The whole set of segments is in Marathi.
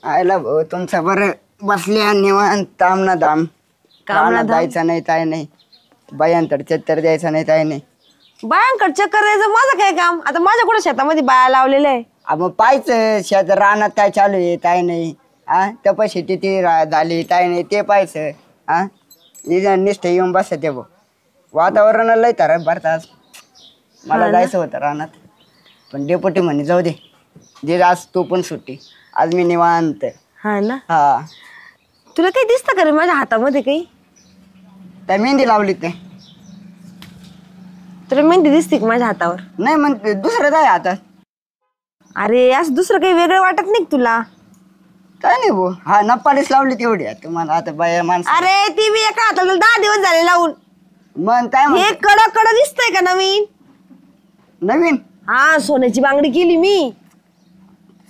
आयला भाऊ तुमचं बरं बसल्या निवांत तामना दाम कामना द्यायचा नाही काय नाही बायांतर चत्तर द्यायचा नाही काय नाही बायांकडे चक्कर द्यायचं माझं काय काम आता माझ्या कुठे शेतामध्ये बाया लावलेलं आहे मग पाहायचं शेत रानात काय चालू आहे काय नाही तपशी किती झाली काय नाही ते पाहायचं निष्ठ येऊन बस ते भाऊ वातावरण लय तर भरतात मला जायचं होतं रानात पण डेपुटी म्हणे जाऊ दे आज तू पण सुट्टी आज मी निवांत हा ना हा तुला काही दिसतं का रे माझ्या हातामध्ये काही त्या मेहंदी लावली ते तुला मेहंदी दिसते का माझ्या हातावर नाही मग दुसरं काय आता अरे असं दुसरं काही वेगळं वाटत नाही का तुला काय नाही भाऊ हा नप्पालीच लावली तेवढी तुम्हाला आता बाया माणसं अरे ती मी एका हाताला 10 दिवस झाले लावून मन काय हे कडक दिसतंय का नवीन नवीन हा सोन्याची बांगडी केली मी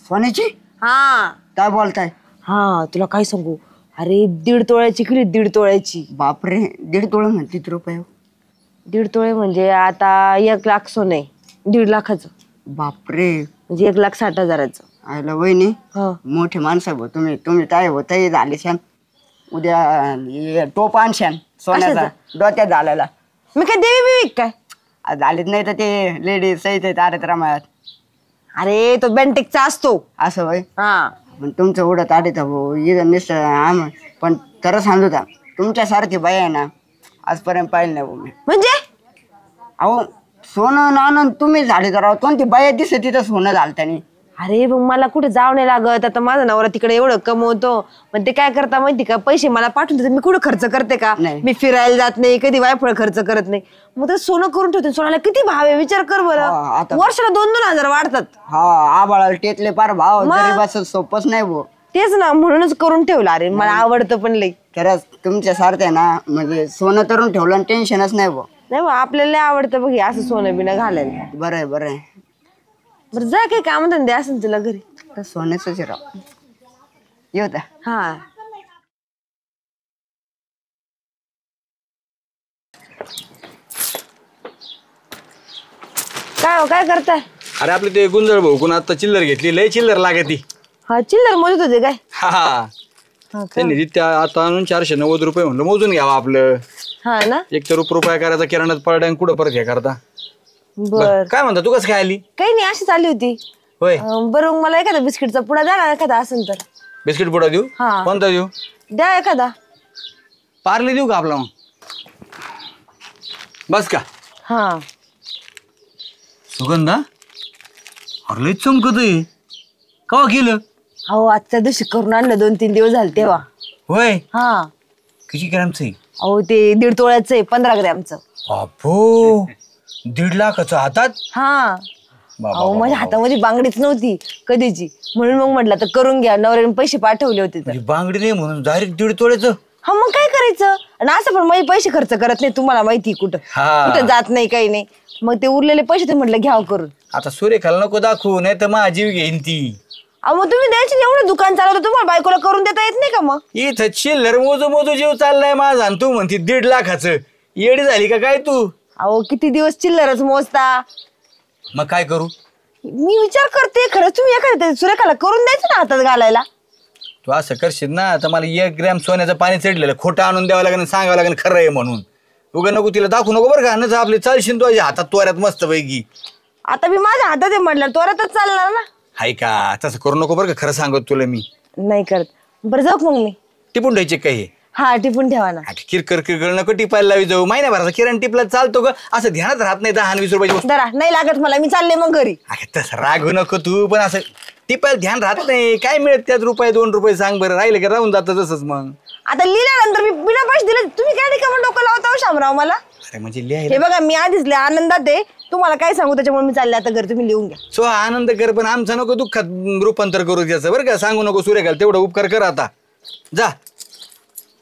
सोन्याची हा काय बोलताय हा तुला काय सांगू अरे 1.5 तोळ्याची केली 1.5 तोळ्याची बापरे 1.5 तोळा म्हणते रुपये 1.5 तोळे म्हणजे आता 1 लाख सोनं आहे 1.5 लाखाचं बापरे म्हणजे 1,60,000 आयला वहिनी हो मोठे माणसं भाऊ तुम्ही काय होतही झाले शान उद्या टोप आणशान सोन्याचा डोक्यात झालेला मी काय देवी बिवी काय झालेच नाही तर ते लेडीज सहित तारत रामायात अरे तो बेंटेकचा असतो असं वय हा पण तुमचं उडत आडीत भाऊ निश्चय पण खरं सांगू का तुमच्यासारखी बाई आहे ना आजपर्यंत पाहिलं नाही भाऊ मी म्हणजे अहो सोनं नाणं तुम्ही झाले तर कोणती बाया दिसत तिथं सोनं झालं त्याने अरे मग मला कुठे जावं नाही लागत आता माझा नवरा तिकडे एवढं कमवतो पण ते काय करता माहिती का पैसे मला पाठवून देतात मी कुठे खर्च करते का मी फिरायला जात नाही कधी वायफळ खर्च करत नाही मग ते सोनं करून ठेवते सोन्याला किती भाव आहे विचार कर बरं वर्षाला 2-2 हजार वाढतात हा आबाळाला टेतले पार भाव गरीबाचं सोपच नाही भाऊ तेच ना म्हणूनच करून ठेवलं अरे मला आवडतं पण लई खरंच तुमच्या सारखं ना म्हणजे सोनं करून ठेवलं आणि टेन्शनच नाही भाऊ नाही बा आपल्याला आवडतं बघ असं सोनं बिनं घालायला बरं आहे बरं आहे बरं जा काही काम धंदे असेल तुला घरी सोन्याच राव येऊ द्या हा काय करताय अरे आपले ते गुंजळ भाऊ कोण आता चिल्लर घेतली लय चिल्लर लागती हा चिल्लर मोजत होते काय हा त्यांनी त्या आता आणून 490 रुपये म्हणलं मोजून घ्यावा आपलं हा ना एक तर रुपया करायचा किराणात पडल्या कुठं परत हे करता बर काय म्हणता तू कसं काय आली काही नाही अशीच आली होती होय बरं मला एखादा बिस्किटचा पुडा द्या ना एखादा असेल तर बिस्किट पुडा देऊ हा. कोणता देऊ द्या एखादा पार्ले देऊ का आपला मग बस का हा सुगंधा अरे लय चमकत का केलं हो आजच्या दिवशी करून आणलं 2-3 दिवस झाले तेव्हा होय हा किती ग्रॅमचं आहे अहो ते 1.5 तोळ्याचं आहे 15 ग्रॅमचं बापू 1.5 लाखाचं हातात हा अहो माझ्या हातामध्ये बांगडीच नव्हती कधीची म्हणून मग म्हटलं तर करून घ्या नवऱ्याने पैसे पाठवले होते तर बांगडी नाही म्हणून डायरेक्ट 1.5 तोळ्याचं हा मग काय करायचं आणि असं पण माझे पैसे खर्च करत नाही तुम्हाला माहिती कुठं जात नाही काही नाही मग ते उरलेले पैसे ते म्हटलं घ्यावं करून आता सूर्यखाला नको दाखवू नाही तर माझा जीव घेईन ती अहो मग तुम्ही द्यायची एवढं दुकान चालवतं तुम्हाला बायकोला करून देता येत नाही का मग इथं चिल्लर मोजू मोजू जीव चाललाय माझा आणि तू म्हणती 1.5 लाखाचं येडी झाली का काय तू अहो किती दिवस चिल्लरच मोजता मग काय करू मी विचार करते खरंच तुम्ही एखाद्या सुरेखाला करून द्यायचं ना हातात घालायला तू असं करशील ना तर मला 1 ग्रॅम सोन्याचं पाणी चढलेलं खोटं आणून द्यावं लागेल सांगावं लागेल खरं आहे म्हणून उगा नको तिला दाखवू नको बरं का न आपले चालशील तुझ्या हातात तोऱ्यात मस्त पैकी आता मी माझ्या हातात आहे म्हटलं तोऱ्यातच चालणार ना हाय का तसं करू नको बरं का खरं सांगत तुला मी नाही करत बरं जाऊ मग मी टिपून द्यायचे काही हा टिपून ठेवा ना किरकर किरकर नको टिपायला लावी जाऊ महिन्याभराचा किराण टिपला चालतो का असं ध्यानात राहत नाही 10-20 रुपयाची वस्तू जरा नाही लागत मला मी चालले मग घरी तसं रागू नको तू पण असं टिपायला ध्यान राहत नाही काय मिळत त्यात ₹2 सांग बरं राहिलं का राहून जातं तसंच मग आता लिहिल्यानंतर मी बिना पैसे दिले तुम्ही काय नाही का मग डोकं लावता शामराव मला अरे म्हणजे लिहायला हे बघा मी आधीच लय आनंदात आहे तुम्हाला काय सांगू त्याच्यामुळे मी चालले आता घरी तुम्ही लिहून घ्या सो आनंद कर पण आमचा नको दुःखात रूपांतर करू द्यायचं बरं का सांगू नको सूर्यकाल तेवढा उपकार कर आता जा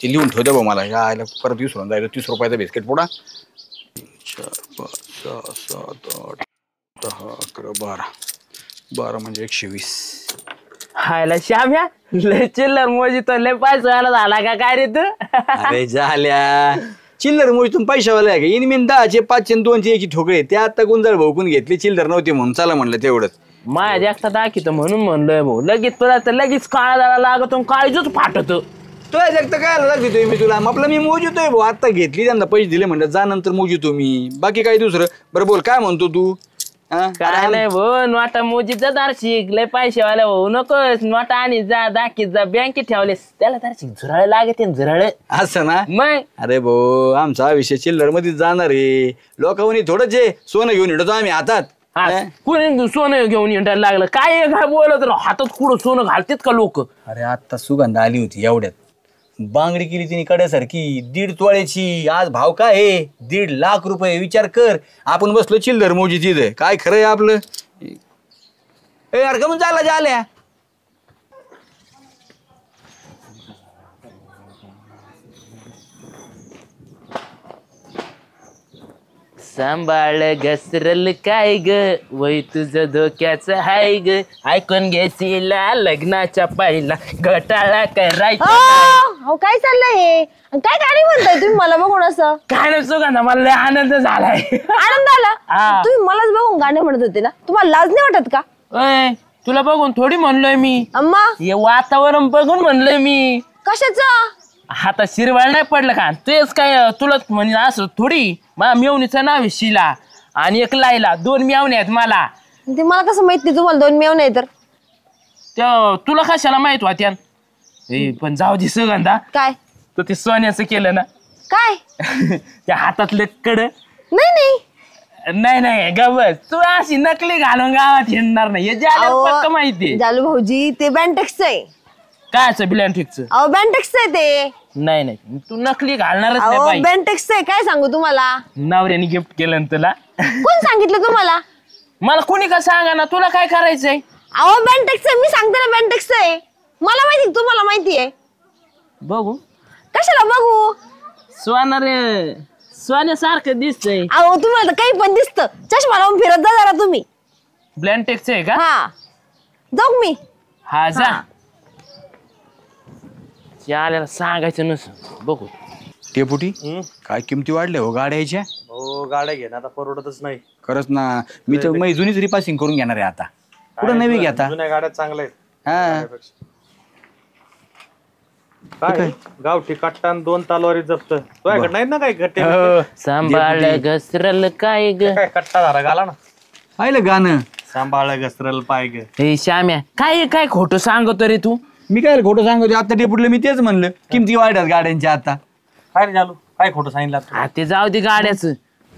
ते लिहून ठेव द्या भाऊ मला यायला परत विसरून जायचं 30 रुपयाचा बिस्किट पुडा 4, 5, 6, 7, 8, 10, 11, 12 म्हणजे 120 हायला श्याम्या लय चिल्लर मोजी तो लय पैसा झाला का काय रे तू अरे झाल्या चिल्लर मोज तुम्ही पैशावाला आहे का इन 10चे 5चे 2चे 1 ठोकळे ते आता गुंजाळ भाऊकून घेतले चिल्लर नव्हते म्हणून चला म्हणलं तेवढंच माझ्या एकटा दाखवतो म्हणून म्हणलोय भाऊ. लगेच तुला तर लगेच काळा जायला लागतो, काळीच फाटत. तो जगत काय लागतोय मी तुला आपलं मी मोजतोय भाऊ. आता घेतली त्यांना पैसे दिले म्हणलं जा नंतर मोजितो मी. बाकी काही दुसरं बरं बोल काय म्हणतो तू? काय नाही भाऊ, नोटा मोजीत जा दार्शिक. लय पैसेवाल्या भाऊ नकोस. नोटा आणि जा दाखीत जा बँकेत ठेवलेस त्याला दार्शिक झुराळ लागते झुराळ. असं ना? मग अरे भाऊ आमचा आयुष्य चिल्लर मध्ये जाणार आहे. लोकांनी थोडंच आहे सोनं घेऊन येतो आम्ही हातात. कुणी सोनं घेऊन येणार लागलं काय बोलत हातात कुठं सोनं घालतेत का लोक? अरे आता सुगंध आली होती एवढ्यात बांगडी केली तिने कड्यासारखी 1.5 तोळ्याची. आज भाव काय आहे? 1.5 लाख रुपये. विचार कर आपण बसलो चिल्लर मोजी तिथे. काय खरंय आपलं? ए यार कमून चालला झाल्या सांभाळ घसरल काय ग वय तुझं धोक्याचं हाय ग. ऐकून घेशीला लग्नाच्या पहिला घटाळा करायचा. अहो काय चाललंय हे? काय गाणी म्हणताय तुम्ही मला बघून असं? काय नाही सुगंधा मला लय आनंद झालाय. आनंद आला? तुम्ही मलाच बघून गाणे म्हणत होते ना, तुम्हाला लाज नाही वाटत का? ओय तुला बघून थोडी म्हणलोय मी. अम्मा हे वातावरण बघून म्हणलोय मी. कशाचं? हाता शिरवाळ नाही पडलं का? तेच काय तुला म्हणजे असं थोडी. माझ्या मेवणीचं नाव आहे शिला आणि एक लायला. 2 मेवण्या आहेत मला. ते मला कसं माहित नाही तुम्हाला 2 मेव नाही तर? तुला कशाला माहित होत्या? पण जाऊ दे सुगंधा. काय? तू ते सोन्याचं केलं ना? काय? त्या हातातलं कड. नाही नाही गबस तू अशी नकली घालून गावात हिंडणार नाही. हे पक्क माहिती. जालू भाऊजी ते बँटेक्सचं आहे. काय ब्लँटिकचं? अहो बँटेक्सचं आहे ते. नाही तू नकली घालणारच अहो नाही. बँटेक्सचं आहे. काय सांगू तुम्हाला? नवऱ्याने गिफ्ट केलं तुला? कोण सांगितलं तुम्हाला? मला कोणी का सांगा ना. तुला काय करायचंय? अहो बँटेक्सचं मी सांगते ना बँटेक्सचं आहे. मला माहिती तुम्हाला माहिती आहे. बघू कशाला बघू? सोन्यासारखं दिसतंय. अहो तुम्हाला तर काही पण दिसतं. चष्मा लावून फिरत जा जरा तुम्ही. ब्लँटेक्सचं आहे का? हा जाऊ मी. हा जा. आल्याला सांगायचं नसं. बघू डेपुटी काय किमती वाढल्या हो गाड्याच्या? हो गाड्या घे ना आता परवडतच नाही. खरंच ना. मी तर मी जुनीच रिपासिंग करून घेणार आहे आता. कुठं नवी घेता? जुन्या गाड्या चांगल्या आहेत. हा काय गावठी कट्टा 2 तलवारी जप्त. तुझ्याकडे नाहीत ना काही गट्टे? सांभाळ घसरल काय ग. काय कट्टा धारा घाला ना. पाहिलं गाणं? सांभाळ घसरल पाय ग. हे श्याम्या काय खोटं सांगतो रे तू? मी काय खोटं सांगतो? आता डेपुटीला मी तेच म्हणलं किमती वाढतात गाड्यांच्या आता. काय रे झालो काय खोटं सांगितलं? ते जाऊ दे गाड्याचं.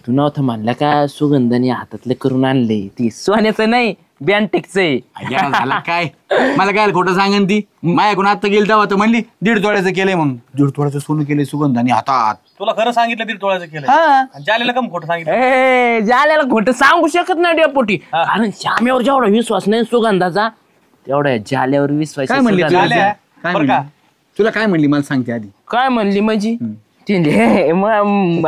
तू नव्हतं म्हणलं का सुगंधाने हातातलं करून आणलंय ती सोन्याचं नाही बँटेक्सचं आहे. झाला काय मला काय खोटं सांगन ती? माझ्याकडून आता गेली तेव्हा तर म्हणली 1.5 तोळ्याचं केलंय म्हणून. 1.5 तोळ्याचं सोनं केलंय सुगंधाने हातात. तुला खरं सांगितलं 1.5 तोळ्याचं केलं? हा जालेला कम खोटं सांगितलं? जाल्याला खोटं सांगू शकत नाही डेपोटी. कारण श्याम्यावर जेवढा विश्वास नाही सुगंधाचा तेवढा जाल्यावर विश्वास. काय म्हणली तुला? झाल्या काय बरं म्हणली? का? तुला काय म्हणली मला सांगते आधी. काय म्हणली म्हणजे?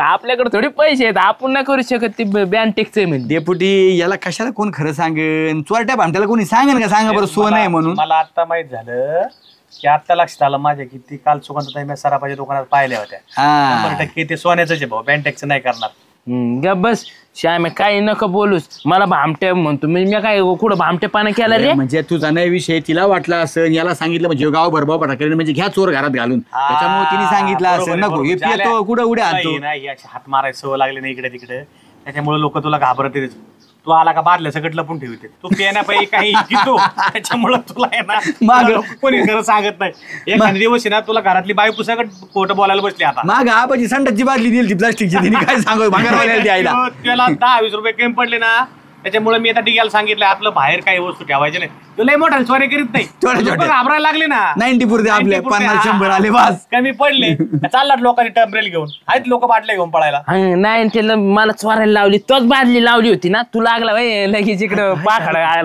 आपल्याकडे थोडे पैसे आहेत आपण नाही करू शकत. ती बँटेक्स आहे म्हणजे. डेपुटी याला कशाला कोण खरं सांगेन? चोरट्या भामट्याला कोणी सांगेन का? सांगा बरं सोनं आहे म्हणून. मला आता माहित झालं की आता लक्षात आलं माझ्या की ती काल सुगंधताई मी सराफाच्या दुकानात पाहिल्या होत्या. हा 100% ते सोन्याचं आहे भाऊ. बँटेक्सचं नाही करणार. ग बस श्याम काही नका बोलूस. मला भामटे म्हणतो मी काय कुठं भामटेपणा केला रे? म्हणजे तुझा नाही विषय तिला वाटला असं याला सांगितलं म्हणजे गाव भरभाव पटा करेल म्हणजे घ्या चोर घरात घालून. त्याच्यामुळे तिने सांगितलं असं नको हे पितो कुठं उड्या आणतो. नाही अशी हात मारायची सवय लागली नाही इकडे तिकडे. त्याच्यामुळे लोक तुला घाबरत. तू आला का बादल्या सगळं लपून ठेवते. तू पिण्यापायी काही घेतो त्याच्यामुळे तुला आहे ना मागं. कोणी खरं सांगत नाही. एखाद्या दिवस ना तुला घरातली बाई पुस्तकं खोटं बोलायला बसली आता. माग आपाची संडाची बादली दिली प्लास्टिकची तिने काय सांगू भांगारवाल्याला द्यायला. त्याला 10-20 रुपये कमी पडले ना त्याच्यामुळे मी आता डिग्याला सांगितलं आपलं बाहेर काही वस्तू ठेवायचे नाही. तुला मोठा स्वारी करीत नाही. छोट्या. घाबरायला लागले ना. 90 पुरते आपले 50-100 आले बस. कमी पडले चाललात लोकांनी टंब्रेल घेऊन. आहेत लोक बाटल्या घेऊन पळायला. नाही त्याला मला चोरायला लावली तोच बादली लावली होती ना. तू लागला लगेच इकडं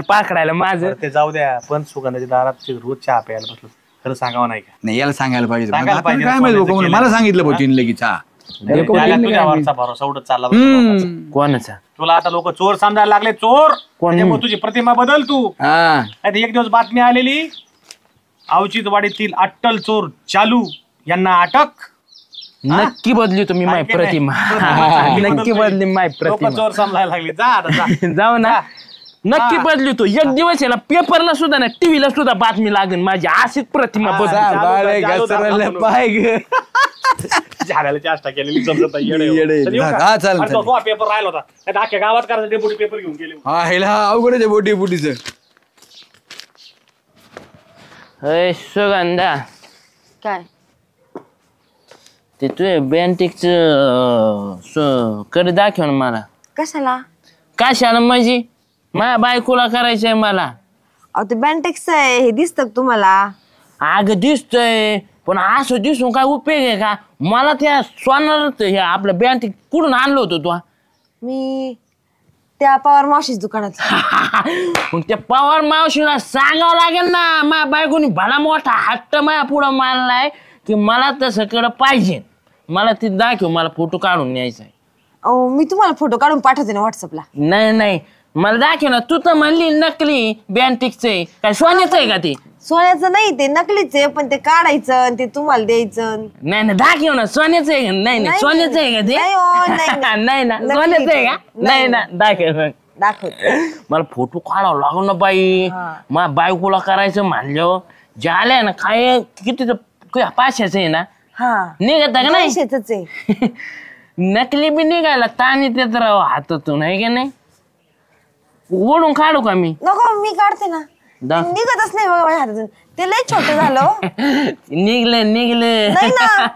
पाखडायला माझं. ते जाऊ द्या पण सुगंधाच्या दारात रोज चहा प्यायला बसलो. खरं सांगावं नाही का? नाही याला सांगायला पाहिजे. सांगायला पाहिजे. काय माहिती लोक म्हणून मला सांगितलं भाऊ तिने लगेच. हा तुझ्यावरचा भरोसा उडत चालला बघ. कोणाचा? तुला आता लोक चोर समजायला लागले. चोर त्याच्यामुळे तुझी प्रतिमा बदल तू. हा नाही एक दिवस बातमी आलेली अवचितवाडीतील अट्टल चोर चालू यांना अटक. नक्की बदली तुम्ही माय प्रतिमा. नक्की बदली माय लोक प्रतिमा. चोर समजायला लागले. जा आता जा. जाऊ ना. नक्की बदलतो. एक दिवस आहे ना पेपरला सुद्धा ना टीव्हीला सुद्धा बातमी लागेल माझी अशीच प्रतिमा बदल. पाय ग. झाडाला चेष्टा केलेली समजत नाही, येडे हो. येडे. चल, येऊ का? हा, चालेल, अरे, तो पेपर राहिला होता नाही अख्ख्या गावात करायचं डेप्युटी पेपर घेऊन गेले. हा ह्याला अवघडच आहे बोटी बुटीचं. सुगंधा काय ते तुझे बँटिकच कडे दाखव ना मला. कशाला? कशाला म्हणजे माझ्या बायकोला करायचंय मला. अहो ते बँटेक्स आहे, हे दिसतं तुम्हाला? अगं दिसतंय पण असं दिसून काय उपयोग आहे का? मला त्या सोनार हे आपलं बँटिक कुठून आणलं होतं तू? मी त्या पवार मावशीच दुकानात. मग त्या पवार मावशीला सांगावं लागेल ना. माझ्या बायकोनी भला मोठा हट्ट माझ्या पुढं मानलाय की मला तसं कडं पाहिजे. मला ते दाखव, मला फोटो काढून न्यायचा आहे. अहो मी तुम्हाला फोटो काढून पाठवते ना व्हॉट्सअपला. नाही नाही मला दाखव ना. तू तर म्हणली नकली बँटिकचं आहे, काय सोन्याचं आहे का ते? सोन्याचं नाही, ते नकलीच आहे, पण ते काढायचं आणि ते तुम्हाला द्यायचं. नाही ना दाखव ना. सोन्याचं आहे का? नाही नाही सोन्याचं आहे का ते? नाही हो, नाही, नाही. नाही ना नकलीच सोन्याचं आहे का? आहे. नाही ना दाखव. दाखवते. मला फोटो काढावं लागल ना बाई. माझ्या बायकोला करायचं म्हणलं झालंय ना. काय किती 500चं आहे ना? हा निघत का नाही? 200च आहे. नकली बी निघायला ताणी देत राव हातातून आहे का नाही? ओढून काढू का मी? नको मी काढते ना. दा- निघतच नाही बघा माझ्या हातातून. ते लय छोटं झालं हो. निघलं नाही ना.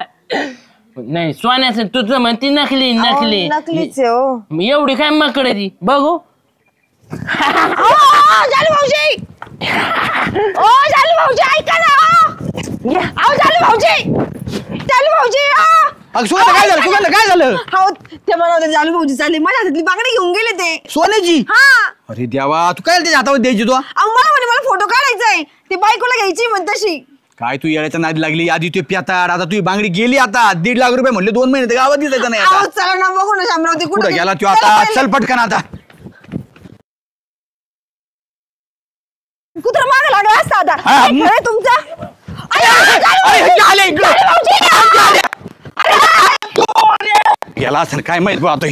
नाही सोन्याचं तुझं म्हणती नकली नकली. अहो, नकलीच आहे हो. एवढी काय मकड ती बघू. झालं भाऊजी. ओ झालं भाऊजी ऐका ना. अहो झालं भाऊजी. झालं भाऊजी. अगं सुगंधा काय झालं? सुगंधा काय झालं? हो ते मला झालं भाऊजी चालले. माझ्या हातातली बांगडी घेऊन गेले ते. सोन्याची? हा. अरे देवा, तू काय त्याच्या हातावर द्यायची तू? अहो मला म्हणे मला फोटो काढायचा आहे. ते बायकोला घ्यायची म्हण तशी. काय तू येण्याच्या नादी लागली? आधी तू प्याताड, आता तुझी बांगडी गेली. आता 1.5 लाख रुपये म्हणले 2 महिने तर गावात दिसायचं नाही. अहो आता चला ना बघू ना शामराव ते कुठं कुठं गेला तू आता? चल पटकन आता. कुत्र माग लागला असता आता. हा, काय खरं तुमचा? गेला असेल काय माहित बा आता.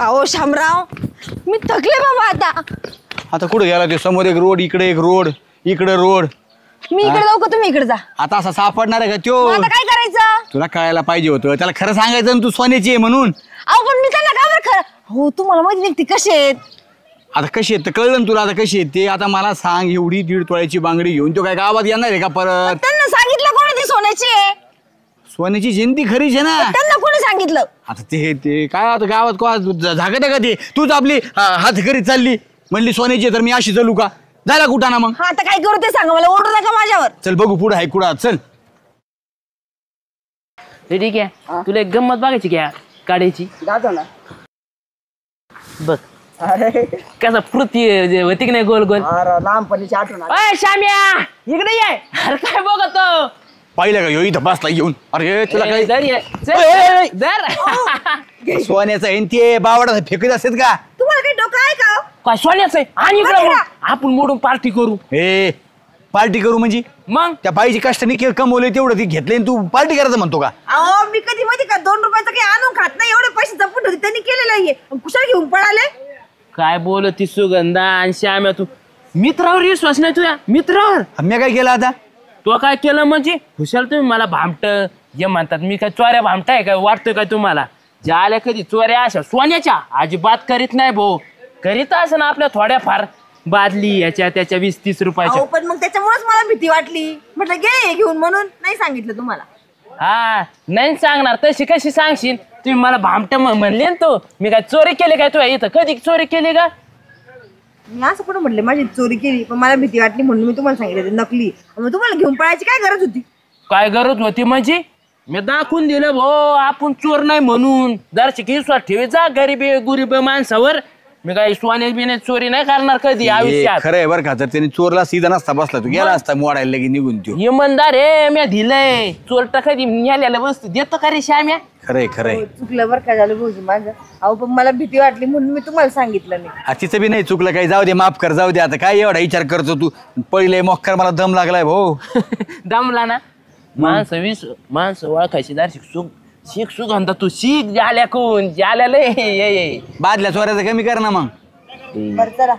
अहो शामराव मी थकले बाबा आता. आता कुठं गेला ते? समोर एक रोड, इकडे एक रोड, इकडे रोड. मी इकडे जाऊ का तुम्ही इकडे जा? आता असा सापडणार आहे का त्यो? मग आता काय करायचं? तुला कळायला पाहिजे होतं. त्याला खरं सांगायचं ना तू सोन्याची आहे म्हणून. अहो पण मी त्यांना का बरं खरं? हो तुम्हाला माहिती नाही ते कसे आहेत. आता कशी आहेत तर कळलं ना तुला आता कशी आहेत ते. आता मला सांग, एवढी 1.5 तोळ्याची बांगडी घेऊन तो काय गावात येणार आहे का परत? त्यांना सांगितलं कोणी ती सोन्याची आहे? सोन्याची जयंती खरीच आहे ना. त्यांना कोणी सांगितलं? आता ते काय आता गावात झाकत आहे का ते? तूच आपली हात करीत चालली म्हणली सोन्याची तर मी अशी चालू का? झाला कुठं ना मग? हा आता काय करू ते सांगा मला. ओढू नका माझ्यावर. चल बघू पुढं आहे कुठं. चल ठीक आहे. तुला एक गंमत बघायची घ्या काढायची. जातो ना. बघ कसा पृथ्वी होती की नाही गोल गोल. अरे लहानपणीची आठवण आली. अय श्याम्या इकडे ये. अरे काय बघतो? पाहिलं का? ह्यो इथं बसला येऊन. अरे तुला ए, काय धर ये. चल, ए, ए, धर. सोन्याचं आहे न ते बावडा फेकत असतात का? तुम्हाला काही डोकं आहे का? काय सोन्याचं आहे? आणि इकडं बघ. आपण मोडून पार्टी करू. ए पार्टी करू म्हणजे? मग त्या बाईची कष्टाने कमवले तेवढं ती घेतले तू पार्टी करायचं म्हणतो का? अहो मी कधी माहिती का 2 रुपयाचं काही आणून खात नाही. एवढे पैसे जपून ठेवते त्यांनी केलेलं आहे. कुशाल घेऊन पळाले. काय बोलती सुगंधा आणि श्याम्या तू? मित्रावर विश्वास नाही तुझ्या? मित्रावर आम्ही काय केलं आता? तो काय केलं म्हणजे? हुशाल तुम्ही मला भामट जे म्हणतात. मी काय चोऱ्या भामटाय काय वाटतोय काय तुम्हाला? ज्या आल्या कधी चोऱ्या अशा सोन्याच्या अजिबात करीत नाही भाऊ. करीत असं ना आपल्या थोड्याफार बादली याच्या त्याच्या 20-30 रुपयाच्या. अहो पण मग त्याच्यामुळेच मला भीती वाटली. म्हटलं घे हे घेऊन म्हणून नाही सांगितलं तुम्हाला. हा नाही सांगणार. तशी कशी सांगशील? तुम्ही मला भामट म्हणले ना तू. मी काय चोरी केली काय तुझ्या इथं? कधी चोरी केली का? मी असं कुठं म्हटलं माझी चोरी केली, पण मला भीती वाटली म्हणून मी तुम्हाला सांगितलं नकली. मग तुम्हाला घेऊन पळायची काय गरज होती? काय गरज होती म्हणजे? मी दाखवून दिलं भाऊ आपण चोर नाही म्हणून. दर्शक विश्वास ठेवायचा गरीब गुरीब माणसावर. मी काय सोन्या बिने चोरी नाही करणार कधी आयुष्यात. खरं आहे बरं का? जर त्याने चोरला सीधा नसता बसला तू गेला असता मोडायला लगे निघून त्यो. इमानदार आहे मी दिलंय. चोरटा कधी न्याल्याला वस्तू देतो का रे श्याम्या? खरंय खरंय. चुकलं बरं का झालं भाऊजी माझं. अहो पण मला भीती वाटली म्हणून मी तुम्हाला सांगितलं नाही. तिचं बी नाही चुकलं काही. जाऊ दे माफ कर. जाऊ दे आता काय एवढा विचार करतो तू? पहिले मोक्कर मला दम लागलाय भाऊ. दमला ना. माणसं ओळखायची दार शिक सुगंधा तू शिक. जाल्या कोण जाल्याला बादल्या चोऱ्याचं कमी कर ना मग. बरं चला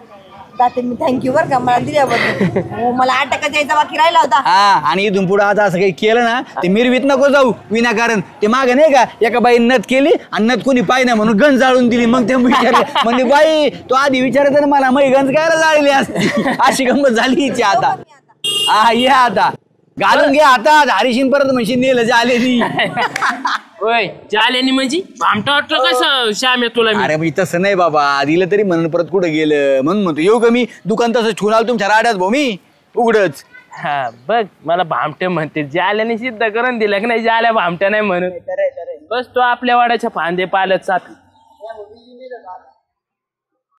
जाते मी. थँक्यू बरं का मला दिल्याबद्दल. हो मला 8 टक्का द्यायचा बाकी राहिला होता. हा आणि इथून पुढे आता असं काही केलं ना ते मिरवीत नको जाऊ विनाकारण. ते मागे नाही का एका बाई नथ केली आणि नथ कोणी पाय नाही म्हणून गंज जाळून दिली. मग ते विचारले म्हणजे बाई तो आधी विचारायचं ना मला मग गंज कायला जाळली असती. अशी गंमत झाली हिची आता. हा ये आता घालून घे आता हरीशीन परत म्हणशी नेलं झालेली. होय जाल्यानी म्हणजे भामटा वाटलं कसं श्याम आहे तुला मी. अरे म्हणजे तसं नाही बाबा दिलं तरी म्हणून परत कुठं गेलं म्हणून म्हणतो येऊ का मी दुकान तसं ठेवून आलो तुमच्या राड्यात भाऊ मी उघडच. हा बघ मला भामटे म्हणते जाल्याने सिद्ध करून दिलं की नाही जाल्या भामट्या नाही म्हणून. बस तो आपल्या वाड्याच्या फांदे पालत साथ